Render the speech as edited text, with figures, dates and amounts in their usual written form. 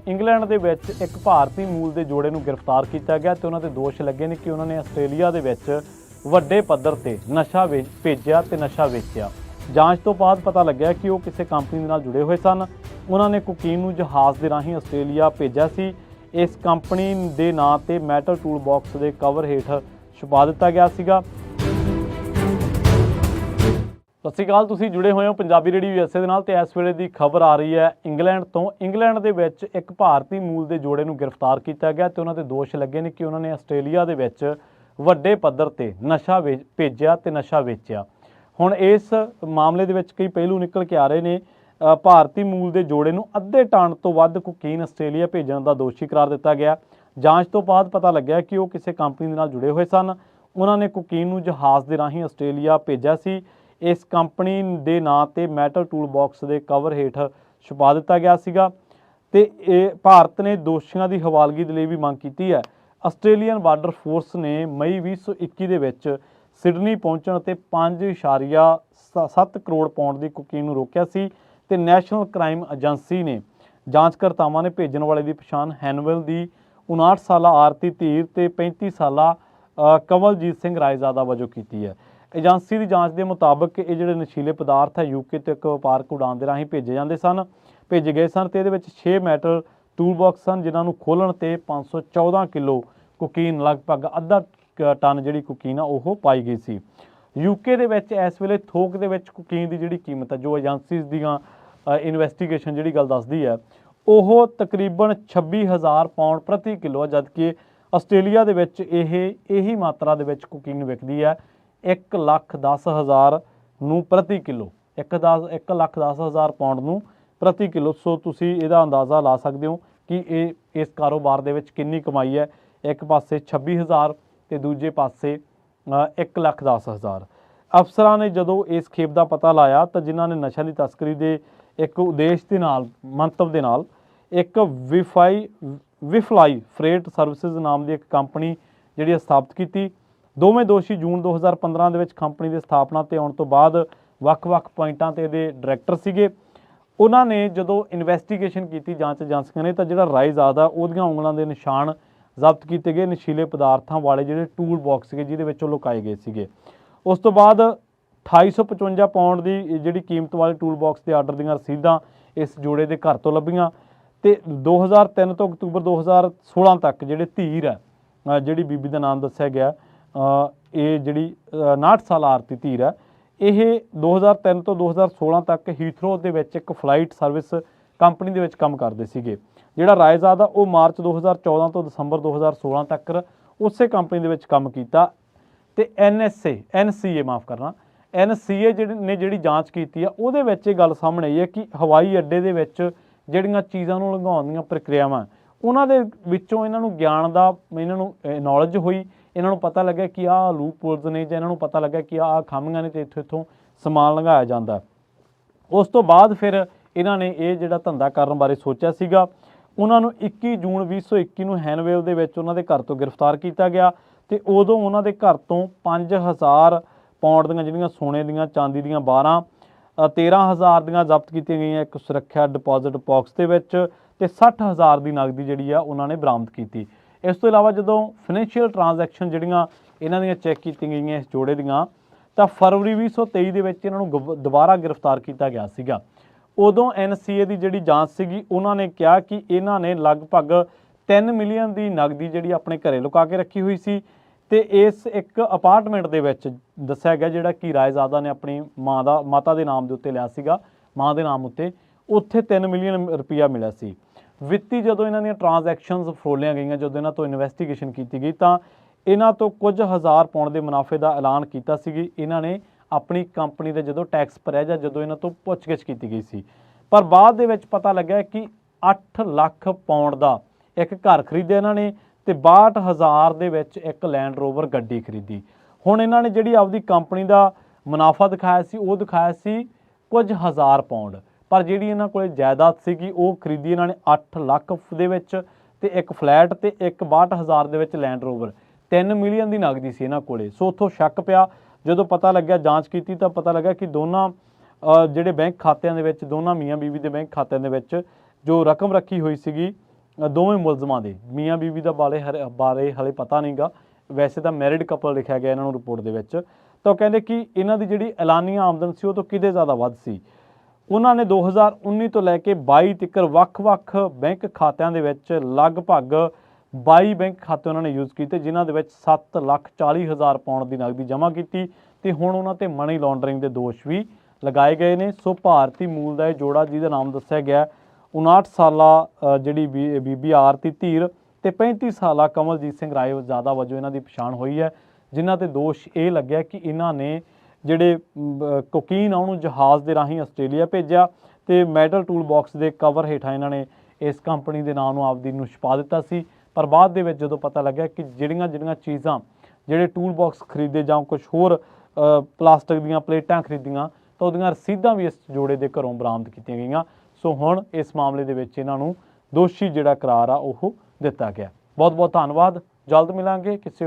England ਦੇ ਵਿੱਚ ਇੱਕ ਭਾਰਤੀ ਮੂਲ ਦੇ ਜੋੜੇ ਨੂੰ ਗ੍ਰਿਫਤਾਰ ਕੀਤਾ ਗਿਆ ਤੇ ਉਹਨਾਂ ਦੇ ਦੋਸ਼ ਲੱਗੇ ਨੇ ਕਿ ਉਹਨਾਂ ਨੇ ਆਸਟ੍ਰੇਲੀਆ ਦੇ ਵਿੱਚ ਵੱਡੇ ਪੱਧਰ ਤੇ ਨਸ਼ਾ ਭੇਜਿਆ ਤੇ ਨਸ਼ਾ ਵੇਚਿਆ। ਜਾਂਚ ਤੋਂ ਬਾਅਦ ਪਤਾ ਲੱਗਿਆ ਕਿ ਉਹ ਕਿਸੇ ਕੰਪਨੀ ਦੇ ਨਾਲ ਜੁੜੇ ਹੋਏ ਸਨ। ਉਹਨਾਂ ਨੇ ਕੋਕੀਨ ਨੂੰ ਜਹਾਜ਼ ਦੇ ਰਾਹੀਂ ਆਸਟ੍ਰੇਲੀਆ ਭੇਜਿਆ ਸੀ। ਇਸ ਕੰਪਨੀ ਦੇ ਨਾਂ ਤੇ ਮੈਟਲ ਟੂਲ ਬਾਕਸ ਦੇ ਕਵਰ ਹੇਠ ਛੁਪਾ ਦਿੱਤਾ ਗਿਆ ਸੀਗਾ। ਸਤਿ ਸ਼੍ਰੀ ਅਕਾਲ, ਤੁਸੀਂ ਜੁੜੇ ਹੋਏ ਹੋ ਪੰਜਾਬੀ ਰੇਡੀਓ USA ਦੇ ਨਾਲ ਤੇ ਇਸ ਵੇਲੇ ਦੀ ਖਬਰ ਆ ਰਹੀ ਹੈ ਇੰਗਲੈਂਡ ਤੋਂ। ਇੰਗਲੈਂਡ ਦੇ ਵਿੱਚ ਇੱਕ ਭਾਰਤੀ ਮੂਲ ਦੇ ਜੋੜੇ ਨੂੰ ਗ੍ਰਿਫਤਾਰ ਕੀਤਾ ਗਿਆ ਤੇ ਉਹਨਾਂ ਦੇ ਦੋਸ਼ ਲੱਗੇ ਨੇ ਕਿ ਉਹਨਾਂ ਨੇ ਆਸਟ੍ਰੇਲੀਆ ਦੇ ਵਿੱਚ ਵੱਡੇ ਪੱਧਰ ਤੇ ਨਸ਼ਾ ਭੇਜਿਆ ਤੇ ਨਸ਼ਾ ਵੇਚਿਆ। ਹੁਣ ਇਸ ਮਾਮਲੇ ਦੇ ਵਿੱਚ ਕਈ ਪਹਿਲੂ ਨਿਕਲ ਕੇ ਆ ਰਹੇ ਨੇ। ਭਾਰਤੀ ਮੂਲ ਦੇ ਜੋੜੇ ਨੂੰ ਅੱਧੇ ਟਨ ਤੋਂ ਵੱਧ ਕੋਕੀਨ ਆਸਟ੍ਰੇਲੀਆ ਭੇਜਣ ਦਾ ਦੋਸ਼ੀ ਕਰਾਰ ਦਿੱਤਾ ਗਿਆ। ਜਾਂਚ ਤੋਂ ਬਾਅਦ ਪਤਾ ਲੱਗਿਆ ਕਿ ਉਹ ਕਿਸੇ ਕੰਪਨੀ ਦੇ ਨਾਲ ਜੁੜੇ ਹੋਏ ਸਨ। ਉਹਨਾਂ ਨੇ ਕੋਕੀਨ ਨੂੰ ਜਹਾਜ਼ ਦੇ ਰਾਹੀਂ ਆਸਟ੍ਰੇਲੀਆ ਭੇਜਿਆ ਸੀ। ਇਸ ਕੰਪਨੀ ਦੇ ਨਾਂ ਤੇ ਮੈਟਲ ਟੂਲ ਬਾਕਸ ਦੇ ਕਵਰ ਹੇਠ ਛੁਪਾ ਦਿੱਤਾ ਗਿਆ ਸੀਗਾ ਤੇ ਇਹ ਭਾਰਤ ਨੇ ਦੋਸ਼ੀਆਂ ਦੀ ਹਵਾਲਗੀ ਦੇ ਲਈ ਵੀ ਮੰਗ ਕੀਤੀ ਹੈ। ਆਸਟ੍ਰੇਲੀਅਨ ਬਾਰਡਰ ਫੋਰਸ ਨੇ ਮਈ 2021 ਦੇ ਵਿੱਚ ਸਿਡਨੀ ਪਹੁੰਚਣ ਤੇ 5.7 ਕਰੋੜ ਪਾਉਂਡ ਦੀ ਕੋਕੀਨ ਨੂੰ ਰੋਕਿਆ ਸੀ ਤੇ ਨੈਸ਼ਨਲ ਕ੍ਰਾਈਮ ਏਜੰਸੀ ਨੇ ਜਾਂਚਕਰਤਾਵਾਂ ਨੇ ਭੇਜਣ ਵਾਲੇ ਦੀ ਪਛਾਣ ਹੈਨਵਿਲ ਦੀ 59 ਸਾਲਾ ਆਰਤੀ ਧੀਰ ਤੇ 35 ਸਾਲਾ ਕਵਲਜੀਤ ਸਿੰਘ ਰਾਏਜ਼ਾਦਾ ਵਜੋਂ ਕੀਤੀ ਹੈ। ਏਜੰਸੀ ਦੀ ਜਾਂਚ ਦੇ ਮੁਤਾਬਕ ਇਹ ਜਿਹੜੇ ਨਸ਼ੀਲੇ ਪਦਾਰਥ ਹੈ UK ਤੇ ਇੱਕ ਵਪਾਰਕ ਉਡਾਨ ਦੇ ਰਾਹੀਂ ਭੇਜੇ ਗਏ ਸਨ ਤੇ ਇਹਦੇ ਵਿੱਚ 6 ਮੈਟਲ ਟੂਲ ਬਾਕਸ ਸਨ ਜਿਨ੍ਹਾਂ ਨੂੰ ਖੋਲ੍ਹਣ ਤੇ 514 ਕਿਲੋ ਕੋਕੀਨ, ਲਗਭਗ ਅੱਧਾ ਟਨ ਜਿਹੜੀ ਕੋਕੀਨ ਆ ਉਹ ਪਾਈ ਗਈ ਸੀ। UK ਦੇ ਵਿੱਚ ਇਸ ਵੇਲੇ ਥੋਕ ਦੇ ਵਿੱਚ ਕੋਕੀਨ ਦੀ ਜਿਹੜੀ ਕੀਮਤ ਹੈ, ਜੋ ਏਜੰਸੀਜ਼ ਦੀਆਂ ਇਨਵੈਸਟੀਗੇਸ਼ਨ ਜਿਹੜੀ ਗੱਲ ਦੱਸਦੀ ਹੈ, ਉਹ ਤਕਰੀਬਨ 26,000 ਪਾਉਂਡ ਪ੍ਰਤੀ ਕਿਲੋ, ਜਦਕਿ ਆਸਟ੍ਰੇਲੀਆ ਦੇ ਵਿੱਚ ਇਹੀ ਮਾਤਰਾ ਦੇ ਵਿੱਚ ਕੋਕੀਨ ਵਿਕਦੀ ਹੈ 1,10,000 ਨੂੰ ਪ੍ਰਤੀ ਕਿਲੋ, 1,10,000 ਪਾਉਂਡ ਨੂੰ ਪ੍ਰਤੀ ਕਿਲੋ। ਸੋ ਤੁਸੀਂ ਇਹਦਾ ਅੰਦਾਜ਼ਾ ਲਾ ਸਕਦੇ ਹੋ ਕਿ ਇਸ ਕਾਰੋਬਾਰ ਦੇ ਵਿੱਚ ਕਿੰਨੀ ਕਮਾਈ ਹੈ। ਇੱਕ ਪਾਸੇ 26,000 ਤੇ ਦੂਜੇ ਪਾਸੇ 1,10,000। ਅਫਸਰਾਂ ਨੇ ਜਦੋਂ ਇਸ ਖੇਪ ਦਾ ਪਤਾ ਲਾਇਆ ਤਾਂ ਜਿਨ੍ਹਾਂ ਨੇ ਨਸ਼ਿਆਂ ਦੀ ਤਸਕਰੀ ਦੇ ਇੱਕ ਉਦੇਸ਼ ਦੇ ਨਾਲ, ਮੰਤਵ ਦੇ ਨਾਲ ਇੱਕ ਵਿਫਲਾਈ ਫਰੇਟ ਸਰਵਿਸਿਜ਼ ਨਾਮ ਦੀ ਇੱਕ ਕੰਪਨੀ ਜਿਹੜੀ ਸਥਾਪਿਤ ਕੀਤੀ। ਦੋਵੇਂ ਦੋਸ਼ੀ ਜੂਨ 2015 ਦੇ ਵਿੱਚ ਕੰਪਨੀ ਦੀ ਸਥਾਪਨਾ ਤੇ ਆਉਣ ਤੋਂ ਬਾਅਦ ਵੱਖ-ਵੱਖ ਪੁਆਇੰਟਾਂ ਤੇ ਇਹਦੇ ਡਾਇਰੈਕਟਰ ਸੀਗੇ। ਉਹਨਾਂ ਨੇ ਜਦੋਂ ਇਨਵੈਸਟੀਗੇਸ਼ਨ ਕੀਤੀ ਜਾਂਚ ਏਜੰਸੀਆਂ ਨੇ ਤਾਂ ਜਿਹੜਾ ਰਾਏਜ਼ਾਦਾ ਉਹਦੀਆਂ ਉਂਗਲਾਂ ਦੇ ਨਿਸ਼ਾਨ ਜ਼ਬਤ ਕੀਤੇ ਗਏ, ਨਸ਼ੀਲੇ ਪਦਾਰਥਾਂ ਵਾਲੇ ਜਿਹੜੇ ਟੂਲ ਬਾਕਸ ਸੀਗੇ ਜਿਹਦੇ ਵਿੱਚ ਉਹ ਲੁਕਾਏ ਗਏ ਸੀਗੇ। ਉਸ ਤੋਂ ਬਾਅਦ 2855 ਪਾਉਂਡ ਦੀ ਜਿਹੜੀ ਕੀਮਤ ਵਾਲੇ ਟੂਲ ਬਾਕਸ ਦੇ ਆਰਡਰ ਦੀਆਂ ਰਸੀਦਾਂ ਇਸ ਜੋੜੇ ਦੇ ਘਰ ਤੋਂ ਲੱਭੀਆਂ ਤੇ 2003 ਤੋਂ ਅਕਤੂਬਰ 2016 ਤੱਕ ਜਿਹੜੇ ਧੀਰ ਹੈ, ਜਿਹੜੀ ਬੀਬੀ ਦਾ ਨਾਮ ਦੱਸਿਆ ਗਿਆ, ਇਹ ਜਿਹੜੀ 59 ਸਾਲ ਆਰਤੀ ਧੀਰ ਹੈ, ਇਹ 2003 ਤੋਂ 2016 ਤੱਕ ਹੀਥਰੋ ਦੇ ਵਿੱਚ ਇੱਕ ਫਲਾਈਟ ਸਰਵਿਸ ਕੰਪਨੀ ਦੇ ਵਿੱਚ ਕੰਮ ਕਰਦੇ ਸੀਗੇ। ਜਿਹੜਾ ਰਾਏਜ਼ਾਦਾ ਉਹ ਮਾਰਚ 2014 ਤੋਂ ਦਸੰਬਰ 2016 ਤੱਕ ਉਸੇ ਕੰਪਨੀ ਦੇ ਵਿੱਚ ਕੰਮ ਕੀਤਾ ਤੇ NCA ਨੇ ਜਿਹੜੀ ਜਾਂਚ ਕੀਤੀ ਆ ਉਹਦੇ ਵਿੱਚ ਇਹ ਗੱਲ ਸਾਹਮਣੇ ਆਈ ਹੈ ਕਿ ਹਵਾਈ ਅੱਡੇ ਦੇ ਵਿੱਚ ਜਿਹੜੀਆਂ ਚੀਜ਼ਾਂ ਨੂੰ ਲੰਘਾਉਣ ਦੀਆਂ ਪ੍ਰਕਿਰਿਆਵਾਂ, ਉਹਨਾਂ ਦੇ ਵਿੱਚੋਂ ਇਹਨਾਂ ਨੂੰ ਗਿਆਨ ਦਾ, ਇਹਨਾਂ ਨੂੰ ਨੌਲੇਜ ਹੋਈ, ਇਹਨਾਂ ਨੂੰ ਪਤਾ ਲੱਗਿਆ ਕਿ ਆਹ ਲੂਪ ਹੋਲਸ ਨੇ, ਜਾਂ ਇਹਨਾਂ ਨੂੰ ਪਤਾ ਲੱਗਾ ਕਿ ਆਹ ਖਾਮੀਆਂ ਨੇ ਤੇ ਇੱਥੋਂ ਸਮਾਨ ਲੰਘਾਇਆ ਜਾਂਦਾ। ਉਸ ਤੋਂ ਬਾਅਦ ਫਿਰ ਇਹਨਾਂ ਨੇ ਇਹ ਜਿਹੜਾ ਧੰਦਾ ਕਰਨ ਬਾਰੇ ਸੋਚਿਆ ਸੀਗਾ। ਉਹਨਾਂ ਨੂੰ 21 ਜੂਨ 2021 ਨੂੰ ਹੈਨਵੇਲ ਦੇ ਵਿੱਚ ਉਹਨਾਂ ਦੇ ਘਰ ਤੋਂ ਗ੍ਰਿਫਤਾਰ ਕੀਤਾ ਗਿਆ ਤੇ ਉਦੋਂ ਉਹਨਾਂ ਦੇ ਘਰ ਤੋਂ 5,000 ਪਾਉਂਡ ਦੀਆਂ ਜਿਹੜੀਆਂ ਸੋਨੇ ਦੀਆਂ, ਚਾਂਦੀ ਦੀਆਂ ਬਾਰਾਂ, 13,000 ਦੀਆਂ ਜ਼ਬਤ ਕੀਤੀਆਂ ਗਈਆਂ ਇੱਕ ਸੁਰੱਖਿਆ ਡਿਪੋਜ਼ਿਟ ਬਾਕਸ ਦੇ ਵਿੱਚ ਤੇ 60,000 ਦੀ ਨਗਦੀ ਜਿਹੜੀ ਆ ਉਹਨਾਂ ਨੇ ਬਰਾਮਦ ਕੀਤੀ। ਇਸ ਤੋਂ ਇਲਾਵਾ ਜਦੋਂ ਫਾਈਨੈਂਸ਼ੀਅਲ ਟ੍ਰਾਂਜੈਕਸ਼ਨ ਜਿਹੜੀਆਂ ਇਹਨਾਂ ਦੀਆਂ ਚੈੱਕ ਕੀਤੀਆਂ ਗਈਆਂ ਇਸ ਜੋੜੇ ਦੀਆਂ, ਤਾਂ ਫਰਵਰੀ 2023 ਦੇ ਵਿੱਚ ਇਹਨਾਂ ਨੂੰ ਦੁਬਾਰਾ ਗ੍ਰਿਫਤਾਰ ਕੀਤਾ ਗਿਆ ਸੀਗਾ। ਉਦੋਂ NCA ਦੀ ਜਿਹੜੀ ਜਾਂਚ ਸੀਗੀ, ਉਹਨਾਂ ਨੇ ਕਿਹਾ ਕਿ ਇਹਨਾਂ ਨੇ ਲਗਭਗ 3 ਮਿਲੀਅਨ ਦੀ ਨਗਦੀ ਜਿਹੜੀ ਆਪਣੇ ਘਰੇ ਲੁਕਾ ਕੇ ਰੱਖੀ ਹੋਈ ਸੀ ਤੇ ਇਸ ਇੱਕ ਅਪਾਰਟਮੈਂਟ ਦੇ ਵਿੱਚ ਦੱਸਿਆ ਗਿਆ, ਜਿਹੜਾ ਕਿ ਰਾਏਜ਼ਾਦਾ ਨੇ ਆਪਣੀ ਮਾਤਾ ਦੇ ਨਾਮ ਦੇ ਉੱਤੇ ਲਿਆ ਸੀਗਾ, ਮਾਂ ਦੇ ਨਾਮ ਉੱਤੇ, ਉੱਥੇ 3 ਮਿਲੀਅਨ ਰੁਪਈਆ ਮਿਲਿਆ ਸੀ। ਵਿੱਤੀ ਜਦੋਂ ਇਹਨਾਂ ਦੀਆਂ ਟ੍ਰਾਂਜੈਕਸ਼ਨਸ ਫਰੋਲੀਆਂ ਗਈਆਂ, ਜਦੋਂ ਇਹਨਾਂ ਤੋਂ ਇਨਵੈਸਟੀਗੇਸ਼ਨ ਕੀਤੀ ਗਈ ਤਾਂ ਇਹਨਾਂ ਤੋਂ ਕੁਝ ਹਜ਼ਾਰ ਪਾਉਂਡ ਦੇ ਮੁਨਾਫੇ ਦਾ ਐਲਾਨ ਕੀਤਾ ਸੀ ਇਹਨਾਂ ਨੇ ਆਪਣੀ ਕੰਪਨੀ ਦੇ ਜਦੋਂ ਟੈਕਸ ਭਰਿਆ ਜਾਂ ਜਦੋਂ ਇਹਨਾਂ ਤੋਂ ਪੁੱਛਗਿੱਛ ਕੀਤੀ ਗਈ ਸੀ। ਪਰ ਬਾਅਦ ਦੇ ਵਿੱਚ ਪਤਾ ਲੱਗਿਆ ਕਿ 8 ਲੱਖ ਪਾਉਂਡ ਦਾ ਇੱਕ ਘਰ ਖਰੀਦਿਆ ਇਹਨਾਂ ਨੇ ਤੇ 62,000 ਦੇ ਵਿੱਚ ਇੱਕ ਲੈਂਡ ਰੋਵਰ ਗੱਡੀ ਖਰੀਦੀ। ਹੁਣ ਇਹਨਾਂ ਨੇ ਜਿਹੜੀ ਆਪਦੀ ਕੰਪਨੀ ਦਾ ਮੁਨਾਫਾ ਦਿਖਾਇਆ ਸੀ, ਉਹ ਦਿਖਾਇਆ ਸੀ ਕੁਝ ਹਜ਼ਾਰ ਪਾਉਂਡ, ਪਰ ਜਿਹੜੀ ਇਹਨਾਂ ਕੋਲ ਜਾਇਦਾਦ ਸੀਗੀ ਉਹ ਖਰੀਦੀ ਇਹਨਾਂ ਨੇ 8 ਲੱਖ ਦੇ ਵਿੱਚ ਤੇ ਇੱਕ ਫਲੈਟ ਤੇ ਇੱਕ 62,000 ਦੇ ਵਿੱਚ ਲੈਂਡ ਰੋਵਰ। 3 ਮਿਲੀਅਨ ਦੀ ਨਗਦੀ ਸੀ ਇਹਨਾਂ ਕੋਲੇ। ਸੋ ਉੱਥੋਂ ਸ਼ੱਕ ਪਿਆ, ਜਦੋਂ ਪਤਾ ਲੱਗਿਆ, ਜਾਂਚ ਕੀਤੀ ਤਾਂ ਪਤਾ ਲੱਗਾ ਕਿ ਦੋਨਾਂ ਜਿਹੜੇ ਬੈਂਕ ਖਾਤਿਆਂ ਦੇ ਵਿੱਚ, ਦੋਨਾਂ ਮੀਆਂ ਬੀਵੀ ਦੇ ਬੈਂਕ ਖਾਤਿਆਂ ਦੇ ਵਿੱਚ ਜੋ ਰਕਮ ਰੱਖੀ ਹੋਈ ਸੀਗੀ ਦੋਵੇਂ ਮੁਲਜ਼ਮਾਂ ਦੇ ਮੀਆਂ ਬੀਵੀ ਦਾ ਬਾਰੇ ਹਲੇ ਪਤਾ ਨਹੀਂਗਾ, ਵੈਸੇ ਤਾਂ ਮੈਰਿਡ ਕਪਲ ਲਿਖਿਆ ਗਿਆ ਇਹਨਾਂ ਨੂੰ ਰਿਪੋਰਟ ਦੇ ਵਿੱਚ। ਤਾਂ ਉਹ ਕਹਿੰਦੇ ਕਿ ਇਹਨਾਂ ਦੀ ਜਿਹੜੀ ਐਲਾਨੀਆ ਆਮਦਨ ਸੀ ਉਹ ਤੋਂ ਕਿਤੇ ਜ਼ਿਆਦਾ ਵੱਧ ਸੀ। ਉਹਨਾਂ ਨੇ 2019 ਤੋਂ ਲੈ ਕੇ 22 ਤੱਕ ਵੱਖ-ਵੱਖ ਬੈਂਕ ਖਾਤਿਆਂ ਦੇ ਵਿੱਚ ਲਗਭਗ 22 ਬੈਂਕ ਖਾਤੇ ਉਹਨਾਂ ਨੇ ਯੂਜ਼ ਕੀਤੇ, ਜਿਨ੍ਹਾਂ ਦੇ ਵਿੱਚ 7,40,000 ਪਾਉਂਡ ਦੀ ਨਕਦੀ ਜਮ੍ਹਾਂ ਕੀਤੀ ਤੇ ਹੁਣ ਉਹਨਾਂ ਤੇ ਮਨੀ ਲਾਂਡਰਿੰਗ ਦੇ ਦੋਸ਼ ਵੀ ਲਗਾਏ ਗਏ ਨੇ। ਸੋ ਭਾਰਤੀ ਮੂਲ ਦਾ ਇਹ ਜੋੜਾ, ਜਿਹਦਾ ਨਾਮ ਦੱਸਿਆ ਗਿਆ 59 ਸਾਲਾ ਜਿਹੜੀ ਬੀਬੀ ਆਰਤੀ ਧੀਰ ਤੇ 35 ਸਾਲਾ ਕਮਲਜੀਤ ਸਿੰਘ ਰਾਏਜ਼ਾਦਾ ਵਜੋਂ ਇਹਨਾਂ ਦੀ ਪਛਾਣ ਹੋਈ ਹੈ, ਜਿਨ੍ਹਾਂ ਤੇ ਦੋਸ਼ ਇਹ ਲੱਗਿਆ ਕਿ ਇਹਨਾਂ ਨੇ ਜਿਹੜੇ ਕੋਕੀਨ ਆ ਉਹਨੂੰ ਜਹਾਜ਼ ਦੇ ਰਾਹੀਂ ਆਸਟ੍ਰੇਲੀਆ ਭੇਜਿਆ ਤੇ ਮੈਟਲ ਟੂਲ ਬਾਕਸ ਦੇ ਕਵਰ ਹੇਠਾਂ ਇਹਨਾਂ ਨੇ ਇਸ ਕੰਪਨੀ ਦੇ ਨਾਮ ਨੂੰ ਆਪਦੀ ਨੂੰ ਛੁਪਾ ਦਿੱਤਾ ਸੀ। ਪਰ ਬਾਅਦ ਦੇ ਵਿੱਚ ਜਦੋਂ ਪਤਾ ਲੱਗਿਆ ਕਿ ਜਿਹੜੀਆਂ ਚੀਜ਼ਾਂ, ਜਿਹੜੇ ਟੂਲ ਬਾਕਸ ਖਰੀਦੇ ਜਾਂ ਕੁਝ ਹੋਰ ਪਲਾਸਟਿਕ ਦੀਆਂ ਪਲੇਟਾਂ ਖਰੀਦੀਆਂ, ਤਾਂ ਉਹਦੀਆਂ ਰਸੀਦਾਂ ਵੀ ਇਸ ਜੋੜੇ ਦੇ ਘਰੋਂ ਬਰਾਮਦ ਕੀਤੀਆਂ ਗਈਆਂ। ਸੋ ਹੁਣ ਇਸ ਮਾਮਲੇ ਦੇ ਵਿੱਚ ਇਹਨਾਂ ਨੂੰ ਦੋਸ਼ੀ ਜਿਹੜਾ ਕਰਾਰ ਆ ਉਹ ਦਿੱਤਾ ਗਿਆ। ਬਹੁਤ ਬਹੁਤ ਧੰਨਵਾਦ। ਜਲਦ ਮਿਲਾਂਗੇ ਕਿਸੇ